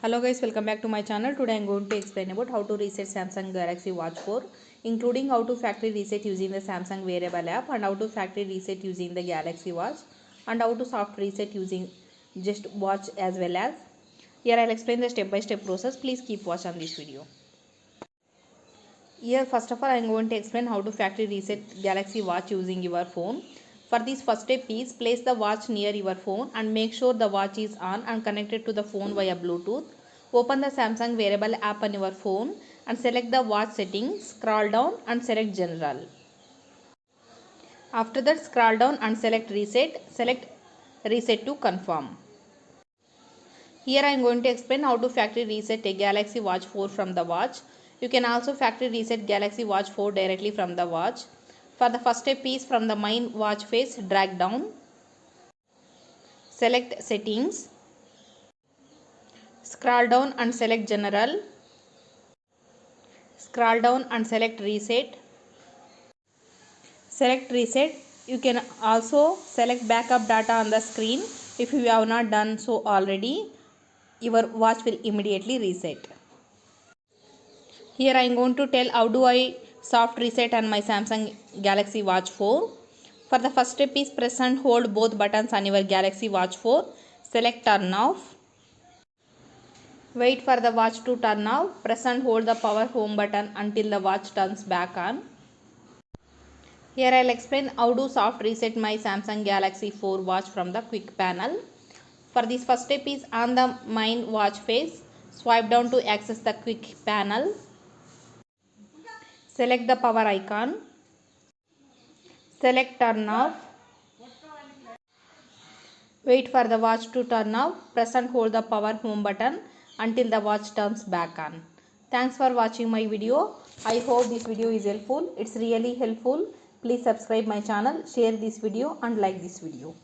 Hello guys, welcome back to my channel. Today I am going to explain about how to reset Samsung Galaxy Watch 4, including how to factory reset using the Samsung Wearable app, and how to factory reset using the Galaxy Watch, and how to soft reset using just watch as well as. Here I will explain the step by step process. Please keep watch on this video. Here first of all I am going to explain how to factory reset Galaxy Watch using your phone. For this first step is place the watch near your phone and make sure the watch is on and connected to the phone via Bluetooth. Open the Samsung Wearable app on your phone and select the watch settings, scroll down and select general. After that scroll down and select reset to confirm. Here I am going to explain how to factory reset a Galaxy Watch 4 from the watch. You can also factory reset Galaxy Watch 4 directly from the watch. For the first step is from the main watch face, drag down, select settings, scroll down and select general, scroll down and select reset. Select reset. You can also select backup data on the screen. If you have not done so already, your watch will immediately reset. Here I am going to tell how do I soft reset on my Samsung Galaxy Watch 4. For the first step is press and hold both buttons on your Galaxy Watch 4. Select turn off. Wait for the watch to turn off. Press and hold the power home button until the watch turns back on. Here I will explain how to soft reset my Samsung Galaxy 4 watch from the quick panel. For this first step is on the main watch face. Swipe down to access the quick panel. Select the power icon. Select turn off. Wait for the watch to turn off. Press and hold the power home button until the watch turns back on. Thanks for watching my video. I hope this video is helpful. It's really helpful. Please subscribe my channel, share this video and like this video.